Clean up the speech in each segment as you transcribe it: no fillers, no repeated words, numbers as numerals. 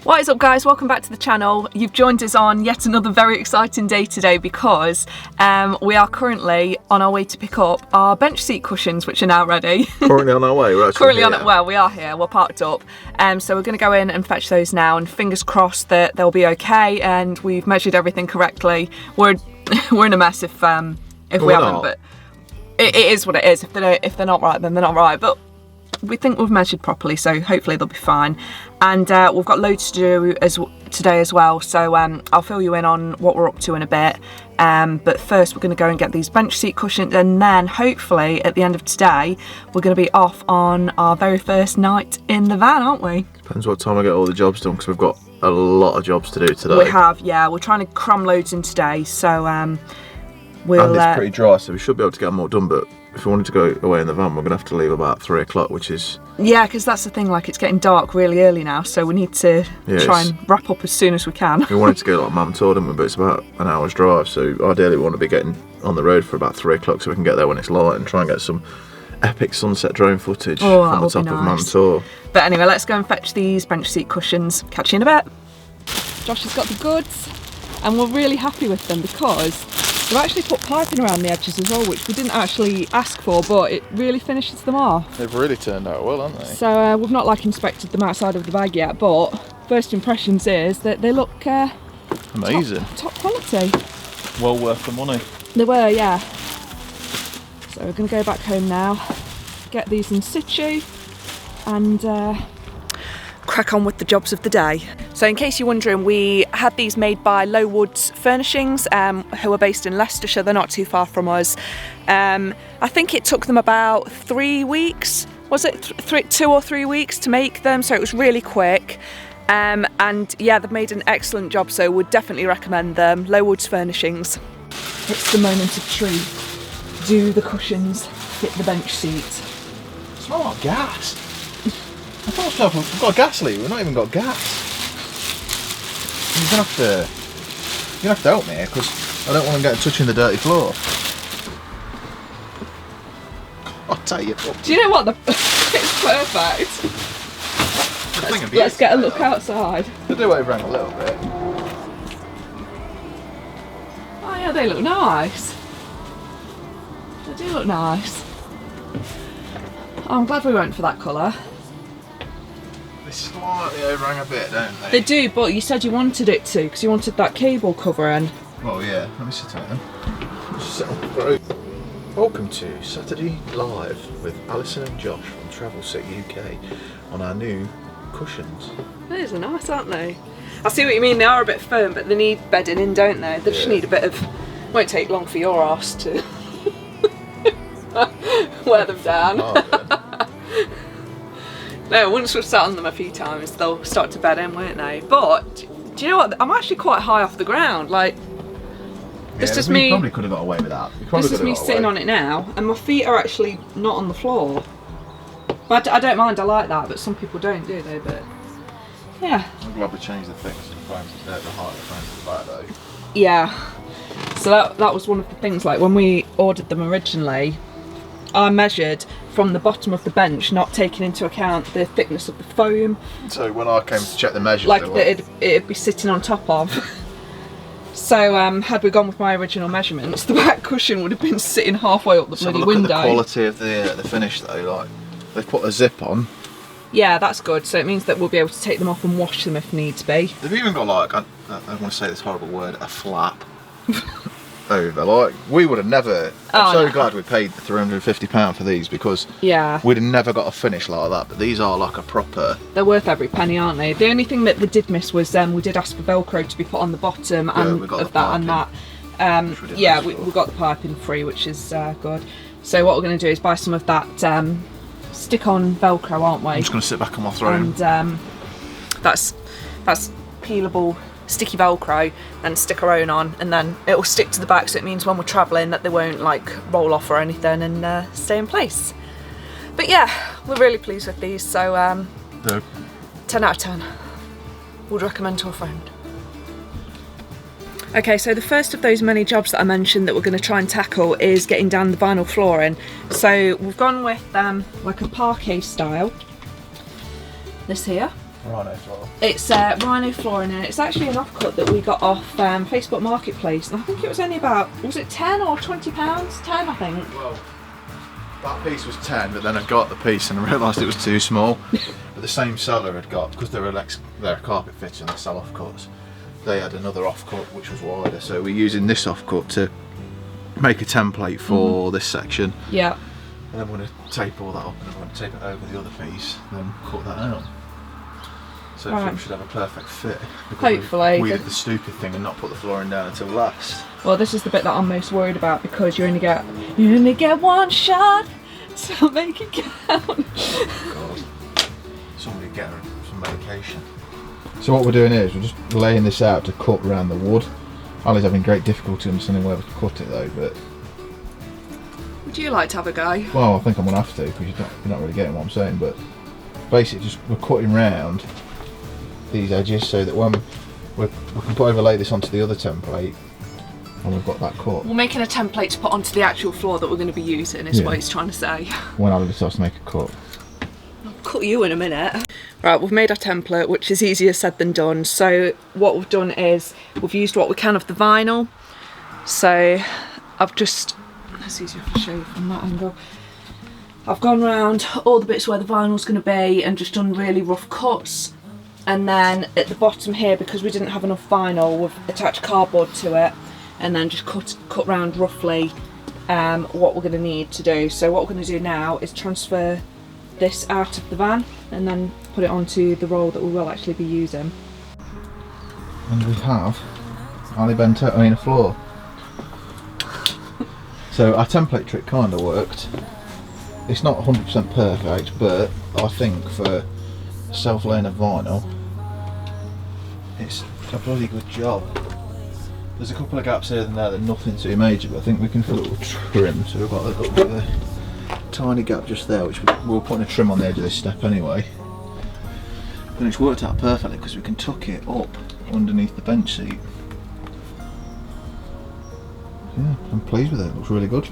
What is up, guys? Welcome back to the channel. You've joined us on yet another very exciting day today because we are currently on our way to pick up our bench seat cushions, which are now ready. Currently on our way, we're actually currently here. on it. Well, we are here. We're parked up, so we're going to go in and fetch those now. And fingers crossed that they'll be okay and we've measured everything correctly. We're in a mess if we haven't, but it is what it is. If they're not right, then they're not right. But we think we've measured properly, so hopefully they'll be fine. And we've got loads to do today as well, so I'll fill you in on what we're up to in a bit. But first we're going to go and get these bench seat cushions, and then hopefully at the end of today we're going to be off on our very first night in the van, aren't we? Depends what time I get all the jobs done, because we've got a lot of jobs to do today. We have, yeah. We're trying to cram loads in today, so we'll... And it's pretty dry, so we should be able to get them all done, but if we wanted to go away in the van, we're going to have to leave about 3 o'clock, which is... Yeah, because that's the thing, like, it's getting dark really early now, so we need to try and wrap up as soon as we can. We wanted to go like Mum told him, but it's about an hour's drive, so ideally we want to be getting on the road for about 3 o'clock so we can get there when it's light and try and get some epic sunset drone footage from the top of Mum Tor. But anyway, let's go and fetch these bench seat cushions. Catch you in a bit. Josh has got the goods, and we're really happy with them because we've actually put piping around the edges as well, which we didn't actually ask for, but it really finishes them off. They've really turned out well, haven't they? So we've not inspected them outside of the bag yet, but first impressions is that they look amazing. Top quality. Well worth the money. They were, yeah. So we're going to go back home now, get these in situ, and crack on with the jobs of the day. So in case you're wondering, we had these made by Lowwoods Furnishings, who are based in Leicestershire. They're not too far from us. I think it took them about 3 weeks, was it 2 or 3 weeks to make them, so it was really quick. And yeah, they've made an excellent job, so would definitely recommend them. Lowwoods Furnishings. It's the moment of truth. Do the cushions fit the bench seat? It smells like gas. I thought we've got a gas leak, we've not even got gas. You're gonna have to help me here, because I don't want to get touching the dirty floor. I'll tell you what. Do you know what? It's perfect. Let's get a look outside. They'll do over a little bit. Oh yeah, they look nice. They do look nice. I'm glad we went for that colour. They slightly overhang a bit, don't they? They do, but you said you wanted it to, because you wanted that cable covering. Well, yeah. Let me sit on it then. Just sit on the road. Welcome to Saturday Live with Alison and Josh from Travel City UK on our new cushions. Those are nice, aren't they? I see what you mean. They are a bit firm, but they need bedding in, don't they? They just need a bit of... Won't take long for your arse to wear them down. No, once we've sat on them a few times, they'll start to bed in, won't they? But do you know what? I'm actually quite high off the ground. Like, this is me. Probably could have got away with that. This is me sitting on it now, and my feet are actually not on the floor. But I don't mind. I like that, but some people don't, do they? But yeah. I'm glad we changed the thickness of the frame, the height of the frame to the back though. Yeah. So that was one of the things. Like when we ordered them originally, I measured from the bottom of the bench, not taking into account the thickness of the foam. So when I came to check the measures, like that it'd be sitting on top of. So had we gone with my original measurements, the back cushion would have been sitting halfway up the bloody window. At the quality of the finish though, like they've put a zip on. Yeah, that's good. So it means that we'll be able to take them off and wash them if needs be. They've even got like, I don't want to say this horrible word, a flap. Over, like we would have never. I'm so glad we paid the £350 for these, because we'd have never got a finish like that. But these are like a proper. They're worth every penny, aren't they? The only thing that they did miss was we did ask for Velcro to be put on the bottom and of that and that. Yeah, we got the piping free, which is good. So what we're going to do is buy some of that stick-on Velcro, aren't we? I'm just going to sit back on my throne. And that's peelable. Sticky Velcro, and stick our own on, and then it will stick to the back, so it means when we're travelling that they won't like roll off or anything, and stay in place. But yeah, we're really pleased with these, so 10 out of 10 would recommend to a friend. Okay, so the first of those many jobs that I mentioned that we're going to try and tackle is getting down the vinyl flooring. So we've gone with like a parquet style, this here. Rhino floor. It's Rhino flooring, and it's actually an offcut that we got off Facebook Marketplace, and I think it was only about, was it 10 or 20 pounds? 10, I think. Well, that piece was 10, but then I got the piece and I realised it was too small. But the same seller had got, because they're a carpet fitter and they sell offcuts, they had another offcut which was wider, so we're using this offcut to make a template for this section. Yeah. And then we're going to tape all that up, and then we're going to tape it over the other piece, and then cut that out. So I think we should have a perfect fit. Hopefully. We did the stupid thing and not put the flooring down until last. Well, this is the bit that I'm most worried about, because you only get one shot, so make it count. God. Somebody get her some medication. So what we're doing here is we're just laying this out to cut around the wood. Ali's having great difficulty understanding where to cut it though, but... Would you like to have a go? Well, I think I'm going to have to, because you're not really getting what I'm saying, but basically just we're cutting round these edges so that when we can overlay this onto the other template and we've got that cut. We're making a template to put onto the actual floor that we're going to be using, is what he's trying to say. When Ali decides to make a cut. I'll cut you in a minute. Right, we've made our template, which is easier said than done. So what we've done is we've used what we can of the vinyl. So I've just, it's easier if I show you from that angle. I've gone round all the bits where the vinyl's going to be and just done really rough cuts. And then at the bottom here, because we didn't have enough vinyl, we've attached cardboard to it and then just cut round roughly what we're going to need to do. So what we're going to do now is transfer this out of the van and then put it onto the roll that we will actually be using. And we have Ali bent out a floor. So our template trick kind of worked. It's not 100% perfect, but I think for self-laying of vinyl, it's a bloody good job. There's a couple of gaps here and there that are nothing too major, but I think we can put a little trim. So we've got a little bit of a tiny gap just there, which we're putting a trim on the edge of this step anyway. And it's worked out perfectly because we can tuck it up underneath the bench seat. Yeah, I'm pleased with it. It looks really good.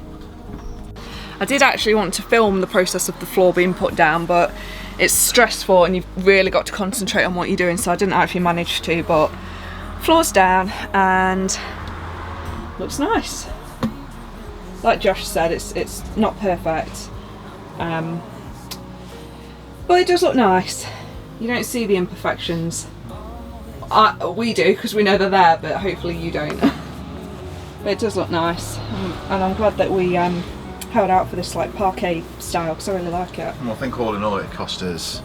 I did actually want to film the process of the floor being put down, but it's stressful and you've really got to concentrate on what you're doing, so I didn't actually manage to, but floor's down and looks nice. Like Josh said, it's not perfect, but it does look nice. You don't see the imperfections. We do, because we know they're there, but hopefully you don't. But it does look nice, and I'm glad that we held out for this like parquet style, because I really like it. Well, I think all in all it cost us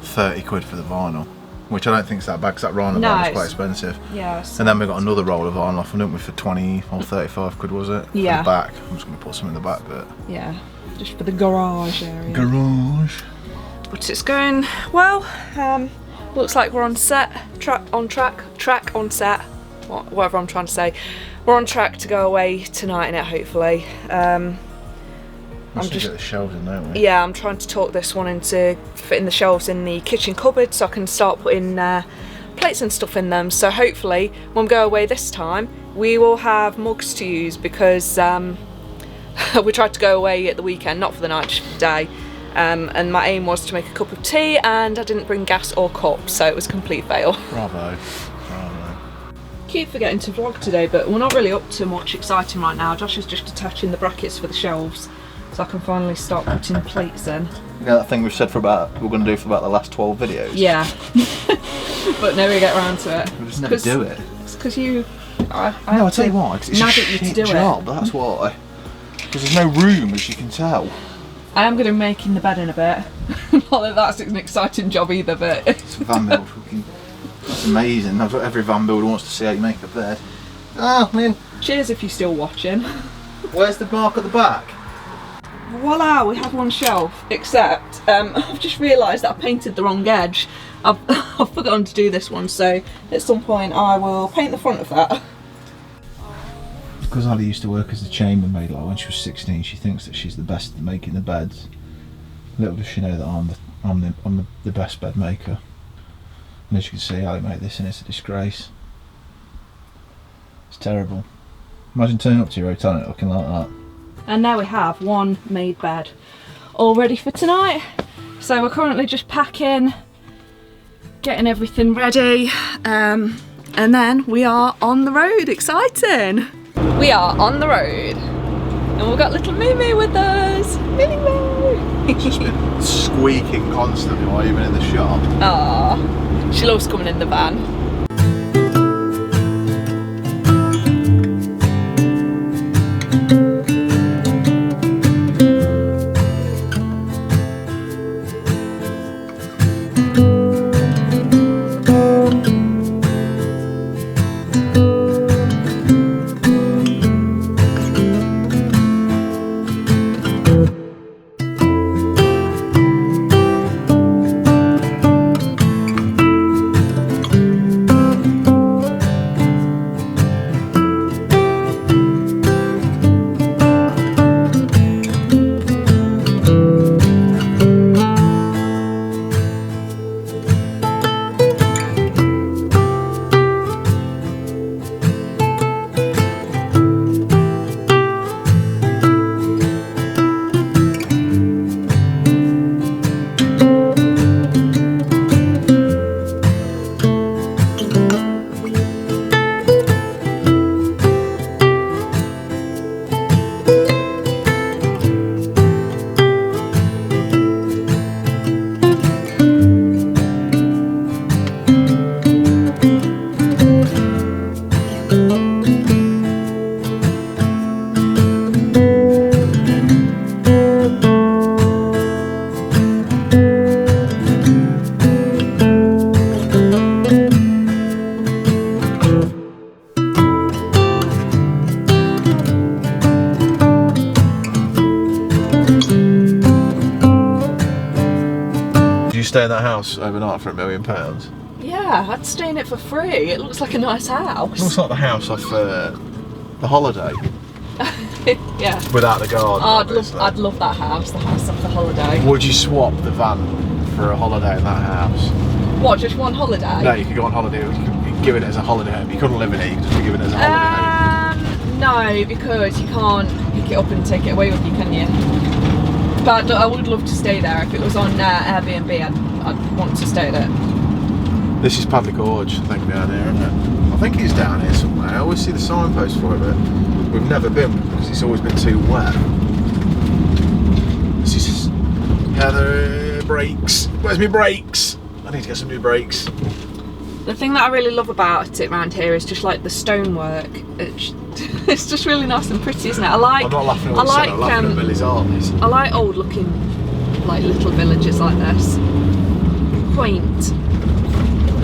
30 quid for the vinyl, which I don't think is that bad, because that Rhino vinyl is quite expensive. Yeah. And then we got another roll of vinyl off, didn't we, for 20 or 35 quid, was it? Yeah. For the back. I'm just going to put some in the back, but... Yeah, just for the garage area. Garage. But it's going well. Looks like we're on set, track on set, whatever I'm trying to say. We're on track to go away tonight in it, hopefully. I'm just get the shelves in, don't we? Yeah, I'm trying to talk this one into fitting the shelves in the kitchen cupboard so I can start putting plates and stuff in them. So hopefully when we go away this time we will have mugs to use, because we tried to go away at the weekend, not for the night, just for the day. And my aim was to make a cup of tea, and I didn't bring gas or cups, so it was a complete fail. Bravo. Keep forgetting to vlog today, but we're not really up to much exciting right now. Josh is just attaching the brackets for the shelves so I can finally start putting plates in. You know that thing we've said we're going to do for about the last 12 videos? Yeah. But never get around to it. We just never do it. It's because you... I'll tell you why, because it's a shit job, that's why. Because there's no room, as you can tell. I am going to be making the bed in a bit. Not that that's an exciting job either, but... It's a van build. That's amazing. That's what every van builder wants to see, how you make a bed. Oh, man. Cheers if you're still watching. Where's the mark at the back? Voila, we have one shelf, except I've just realised that I painted the wrong edge. I've forgotten to do this one, so at some point I will paint the front of that. Because Ali used to work as a chambermaid, like when she was 16, she thinks that she's the best at making the beds. Little does she know that I'm the best bed maker. And as you can see, Ali made this and it's a disgrace. It's terrible. Imagine turning up to your hotel and it looking like that. And now we have one made bed all ready for tonight. So we're currently just packing getting everything ready, and then we are on the road. Exciting! We are on the road, and we've got little Mimi with us. Mimi! She's been squeaking constantly while you've been in the shop. Ah, she loves coming in the van. Stay in that house overnight for £1 million? Yeah, I'd stay in it for free. It looks like a nice house. It looks like the house off the Holiday. Yeah. Without the garden. I'd love that house, the house off the Holiday. Would you swap the van for a holiday in that house? What, just one holiday? No, you could go on holiday, you could give it as a holiday home. You couldn't live in it, you could just be given it as a holiday home. No, because you can't pick it up and take it away with you, can you? But I would love to stay there. If it was on Airbnb, I'd want to stay there. This is Padley Gorge, I think, down here, isn't it? I think it's down here somewhere. I always see the signpost for it, but we've never been because it's always been too wet. This is Heather brakes. Where's my brakes? I need to get some new brakes. The thing that I really love about it around here is just like the stonework. It's just really nice and pretty, isn't it? I'm not laughing at what you said, I'm laughing at Millie's armies. I like old looking, like little villages like this. Quaint.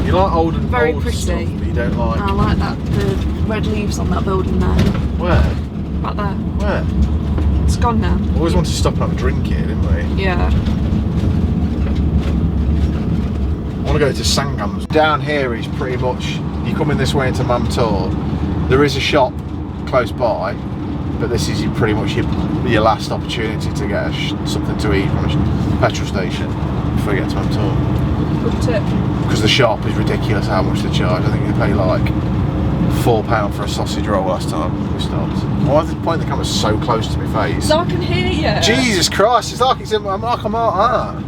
You like old and very old pretty stuff, but you don't like... I like that, the red leaves on that building there. Where? Right there. Where? It's gone now. We always wanted to stop and have a drink here, didn't we? Yeah. I want to go to Sangham's. Down here is pretty much, you come in this way into Mamtor, there is a shop close by, but this is pretty much your last opportunity to get something to eat from a petrol station before you get to Mamtor. Good tip. Because the shop is ridiculous how much they charge. I think they pay like £4 for a sausage roll last time we stopped. Why is the point the camera's so close to my face? So I can hear you. Jesus Christ, it's like I'm out.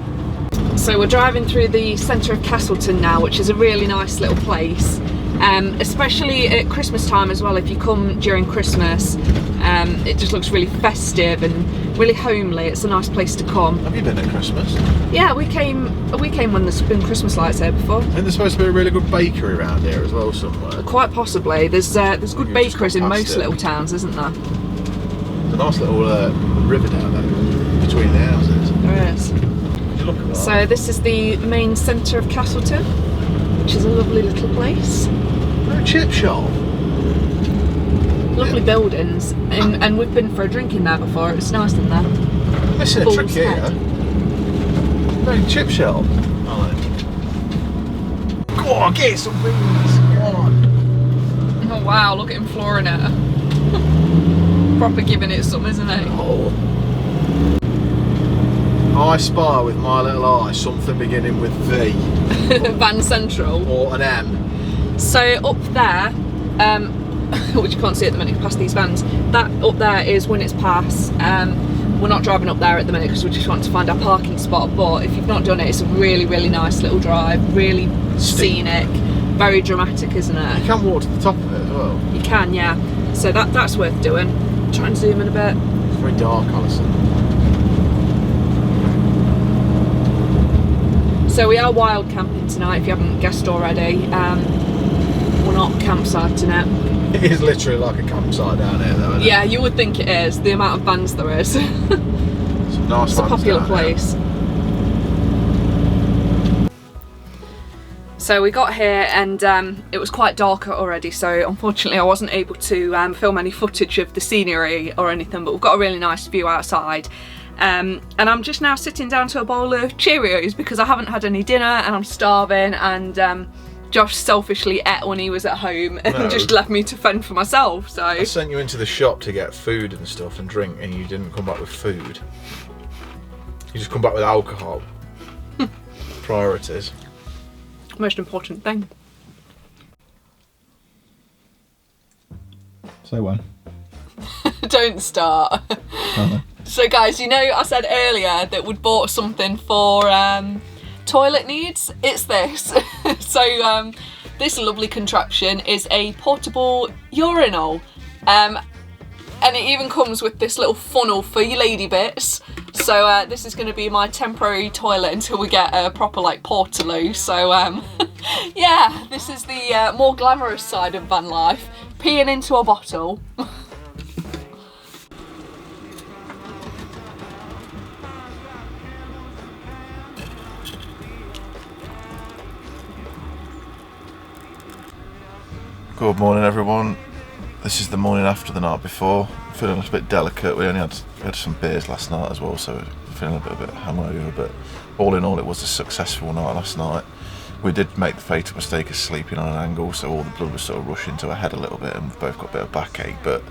So we're driving through the centre of Castleton now, which is a really nice little place. Especially at Christmas time as well. If you come during Christmas, it just looks really festive and really homely. It's a nice place to come. Have you been at Christmas? Yeah, we came when there's been Christmas lights here before. And there's supposed to be a really good bakery around here as well somewhere. Quite possibly. There's good bakeries in most little towns, isn't there? There's a nice little river down there between the houses. There is. Look at that. So this is the main centre of Castleton, which is a lovely little place. A chip shop. Lovely buildings, and we've been for a drink in there before. It's nice in there. Missing a trick here. No chip shop. Go on, get some things. Come on. Oh wow, look at him flooring it. Proper giving it some, isn't it? Oh. I spy with my little eye something beginning with V. Van Central. Or an M. So up there, which you can't see at the minute past these vans, that up there is Winnet's Pass. we're not driving up there at the minute because we just want to find our parking spot, but if you've not done it, it's a really, really nice little drive, really scenic, very dramatic, isn't it? You can walk to the top of it as well. You can, yeah. So that's worth doing. Try and zoom in a bit. It's very dark, Alison. So we are wild camping tonight, if you haven't guessed already. We're not campsiting it. It is literally like a campsite down here though, isn't Yeah, you would think it is, the amount of vans there is. Nice, it's a popular place. So we got here and it was quite dark already, so unfortunately I wasn't able to film any footage of the scenery or anything, but we've got a really nice view outside. And I'm just now sitting down to a bowl of Cheerios because I haven't had any dinner and I'm starving, and Josh selfishly ate when he was at home and just left me to fend for myself. So I sent you into the shop to get food and stuff and drink, and you didn't come back with food. You just come back with alcohol. Priorities. Most important thing. So when? Don't start. So guys, you know I said earlier that we'd bought something for toilet needs. It's this. So this lovely contraption is a portable urinal, and it even comes with this little funnel for your lady bits. So this is going to be my temporary toilet until we get a proper like portaloo. So yeah, this is the more glamorous side of van life, peeing into a bottle. Good morning, everyone. This is the morning after the night before. I'm feeling a bit delicate. We had some beers last night as well, so we're feeling a bit hungover. But all in all, it was a successful night last night. We did make the fatal mistake of sleeping on an angle, so all the blood was sort of rushing to our head a little bit, and we've both got a bit of backache. But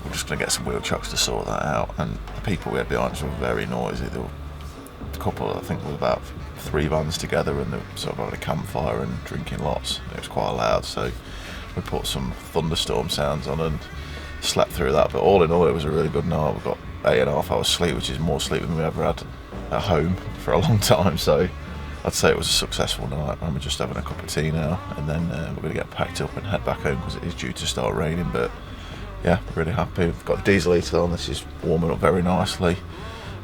we're just going to get some wheel chucks to sort that out. And the people we had behind us were very noisy. There were a couple, I think, there was about 3 vans together, and they were sort of having a campfire and drinking lots. It was quite loud, so we put some thunderstorm sounds on and slept through that. But all in all, it was a really good night. We got 8.5 hours sleep, which is more sleep than we ever had at home for a long time. So I'd say it was a successful night, and we're just having a cup of tea now, and then we're going to get packed up and head back home because it is due to start raining. But yeah, really happy. We've got the diesel heater on. This is warming up very nicely.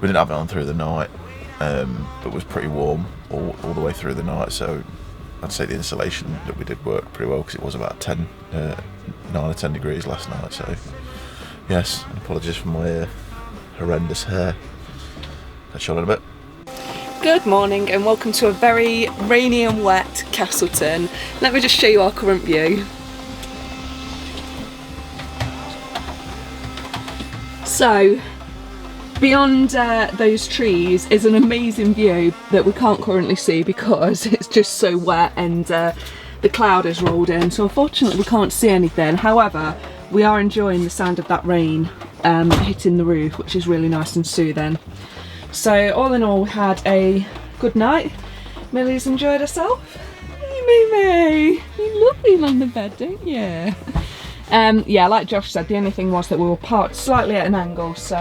We didn't have it on through the night, but it was pretty warm all the way through the night. So I'd say the insulation that we did work pretty well because it was about 9 or 10 degrees last night. So yes, apologies for my horrendous hair. Catch you on in a bit. Good morning and welcome to a very rainy and wet Castleton. Let me just show you our current view. So beyond those trees is an amazing view that we can't currently see because it's just so wet and the cloud has rolled in, so unfortunately we can't see anything. However, we are enjoying the sound of that rain hitting the roof, which is really nice and soothing. So all in all, we had a good night. Millie's enjoyed herself. Hey Mimi, you love being on the bed, don't you? Yeah, like Josh said, the only thing was that we were parked slightly at an angle, so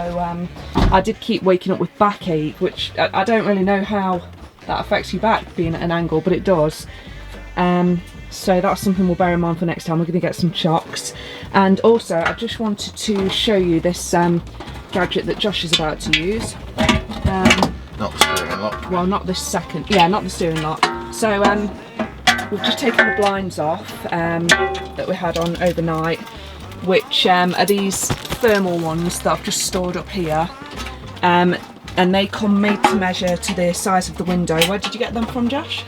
I did keep waking up with backache, which I don't really know how that affects your back being at an angle, but it does. So that's something we'll bear in mind for next time. We're going to get some chocks. And also, I just wanted to show you this gadget that Josh is about to use. Not the steering lock. Well, not this second. Yeah, not the steering lock. So we've just taken the blinds off that we had on overnight, which are these thermal ones that I've just stored up here. And they come made to measure to the size of the window. Where did you get them from, Josh?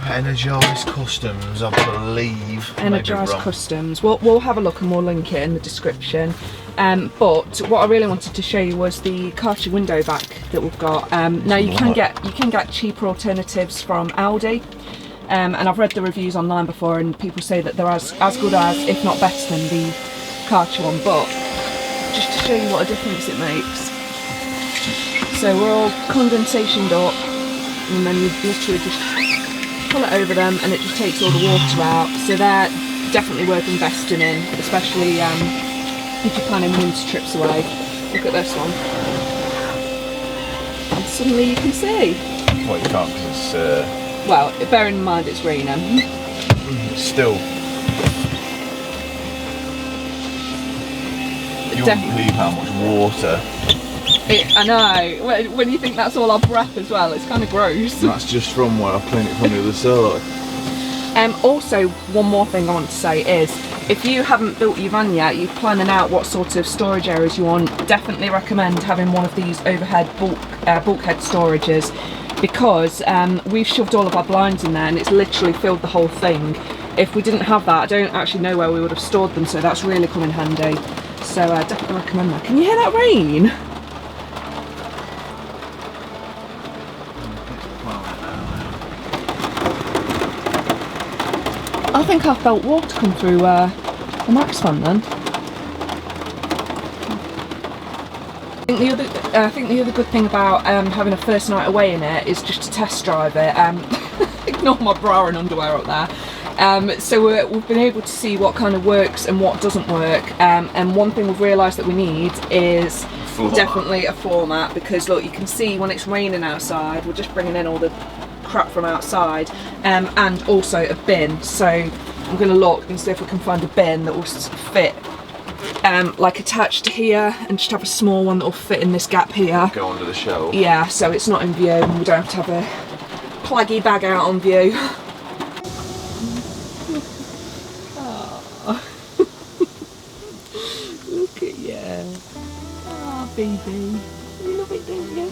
Energized Customs, I believe. Energized Customs. We'll have a look and we'll link it in the description. But what I really wanted to show you was the Karcher window back that we've got. Now you can get cheaper alternatives from Aldi, and I've read the reviews online before, and people say that they're as good as, if not better than, the Karcher one. But just to show you what a difference it makes. So we're all condensationed up, and then you literally just pull it over them and it just takes all the water out. So they're definitely worth investing in, especially if you're planning winter trips away. Look at this one. And suddenly you can see. Well, you can't because it's... Well, bearing in mind it's raining. Still... You wouldn't believe how much water... I know. When you think that's all our breath as well, it's kind of gross. And that's just from where I've cleaned it from the other side. Also, one more thing I want to say is, if you haven't built your van yet, you're planning out what sort of storage areas you want, definitely recommend having one of these overhead bulkhead storages, because we've shoved all of our blinds in there and it's literally filled the whole thing. If we didn't have that, I don't actually know where we would have stored them, so that's really come in handy. So definitely recommend that. Can you hear that rain? I think I felt water come through the Max fan then. I think the other good thing about having a first night away in it is just to test drive it. Ignore my bra and underwear up there. So we've been able to see what kind of works and what doesn't work. And one thing we've realised that we need is definitely a floor mat, because look, you can see when it's raining outside, we're just bringing in all the crap from outside, and also a bin. So I'm going to look and see if we can find a bin that will fit like attached to here, and just have a small one that will fit in this gap here. Go under the shelf. Yeah, so it's not in view and we don't have to have a plaggy bag out on view. Oh. Look at you. Oh, baby. You love it, don't you?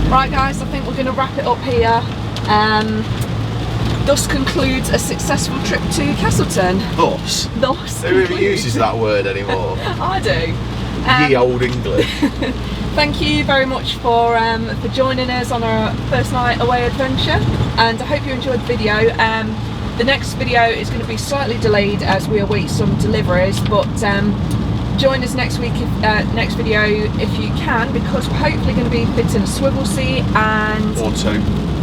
Right guys, I think we're going to wrap it up here. Thus concludes a successful trip to Castleton. Thus? Thus. Who even uses that word anymore? I do. Ye old English. Thank you very much for joining us on our first night away adventure, and I hope you enjoyed the video. The next video is going to be slightly delayed as we await some deliveries, but join us next week, next video if you can, because we're hopefully going to be fitting a swivel seat and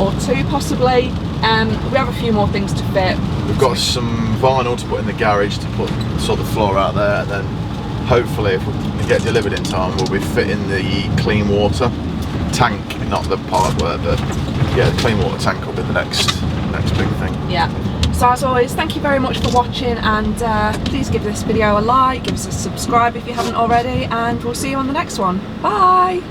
or two possibly. We have a few more things to fit. We've got some vinyl to put in the garage to put sort of floor out there, and then hopefully if we get delivered in time we'll be fitting the clean water tank, not the pipe work, but yeah, the clean water tank will be the next big thing. Yeah. So as always, thank you very much for watching, and please give this video a like, give us a subscribe if you haven't already, and we'll see you on the next one. Bye!